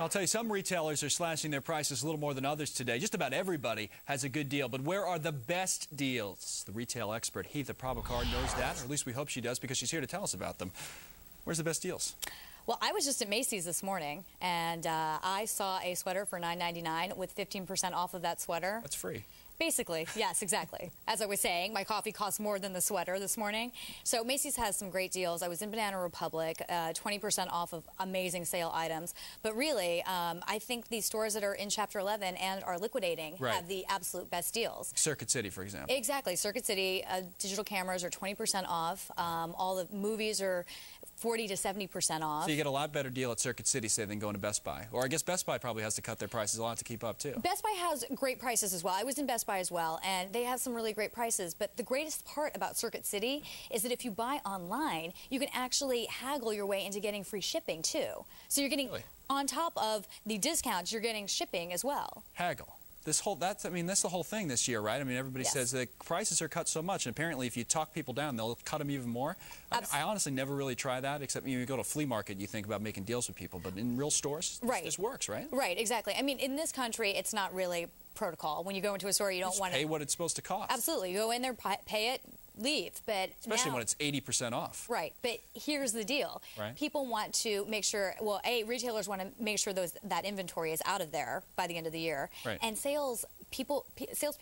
I'll tell you, some retailers are slashing their prices a little more than others today. Just about everybody has a good deal. But where are the best deals? The retail expert, Heather Prabhakar, knows that, or at least we hope she does, because she's here to tell us about them. Where's the best deals? Well, I was just at Macy's this morning, and I saw a sweater for $9.99 with 15% off of that sweater. That's free. Basically, yes, exactly. As I was saying, my coffee costs more than the sweater this morning. So Macy's has some great deals. I was in Banana Republic, 20% off of amazing sale items. But really, I think these stores that are in Chapter 11 and are liquidating have the absolute best deals. Circuit City, for example. Exactly. Circuit City, digital cameras are 20% off. All the movies are 40 to 70% off. So you get a lot better deal at Circuit City, say, than going to Best Buy. Or I guess Best Buy probably has to cut their prices a lot to keep up, too. Best Buy has great prices as well. I was in Best Buy as well, and they have some really great prices. But the greatest part about Circuit City is that if you buy online, you can actually haggle your way into getting free shipping, too. So you're getting, on top of the discounts, you're getting shipping as well. Haggle. That's the whole thing this year, right? I mean, everybody says the prices are cut so much, and apparently if you talk people down, they'll cut them even more. I honestly never really try that, except you go to a flea market, you think about making deals with people, but in real stores, this works, right? Right, exactly. I mean, in this country, it's not really protocol. When you go into a store, you don't want to pay what it's supposed to cost. Absolutely. You go in there, pay it, leave. But especially when it's 80% off. Right. But here's the deal. Right. People want to make sure, well, retailers want to make sure that inventory is out of there by the end of the year. Right. And salespeople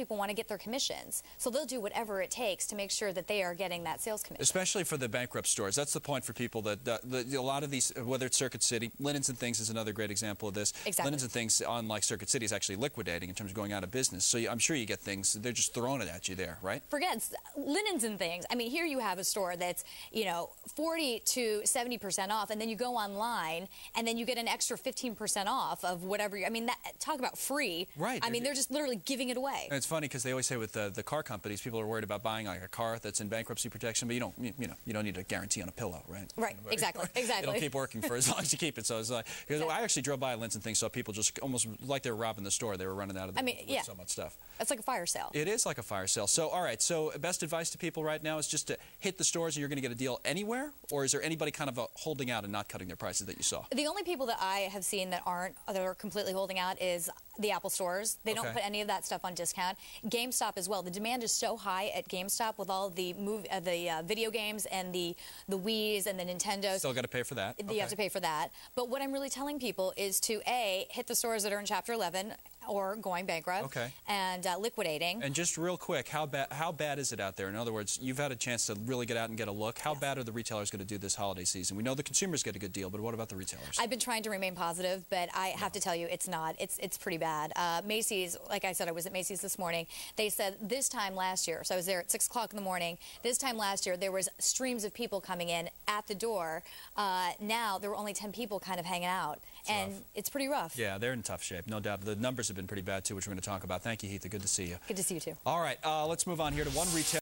want to get their commissions. So they'll do whatever it takes to make sure that they are getting that sales commission. Especially for the bankrupt stores. That's the point for people that a lot of these, whether it's Circuit City, Linens and Things is another great example of this. Exactly. Linens and Things, unlike Circuit City, is actually liquidating in terms of going out of business. So I'm sure you get things, they're just throwing it at you there, right? Forget Linens and Things. I mean, here you have a store that's, 40 to 70% off, and then you go online, and then you get an extra 15% off of whatever. I mean, talk about free. Right. I mean, they're just literally giving it away. And it's funny because they always say with the car companies, people are worried about buying like a car that's in bankruptcy protection, but you don't need a guarantee on a pillow, right? Right. Exactly. Exactly. It'll keep working for as long as you keep it. So it's like, I actually drove by Linens and Things, so people just almost like they were robbing the store. They were running out of with so much stuff. It's like a fire sale. It is like a fire sale. So, all right. So, best advice to people right now is just to hit the stores and you're going to get a deal anywhere? Or is there anybody kind of holding out and not cutting their prices that you saw? The only people that I have seen that are completely holding out is the Apple stores. They don't put any of that stuff on discount. GameStop as well. The demand is so high at GameStop with all the video games and the Wiis and the Nintendos. Still got to pay for that. You have to pay for that. But what I'm really telling people is to hit the stores that are in Chapter 11 or going bankrupt and liquidating. And just real quick, how bad is it out there? In other words, you've had a chance to really get out and get a look. How bad are the retailers going to do this holiday season? We know the consumers get a good deal, but what about the retailers? I've been trying to remain positive, but I have to tell you, it's not. It's pretty bad. Macy's, like I said, I was at Macy's this morning. They said this time last year, so I was there at 6 o'clock in the morning. This time last year, there was streams of people coming in at the door. Now, there were only 10 people kind of hanging out, and it's pretty rough. Yeah, they're in tough shape, no doubt. The numbers have been pretty bad, too, which we're going to talk about. Thank you, Heather. Good to see you. Good to see you, too. All right, let's move on here to one retailer.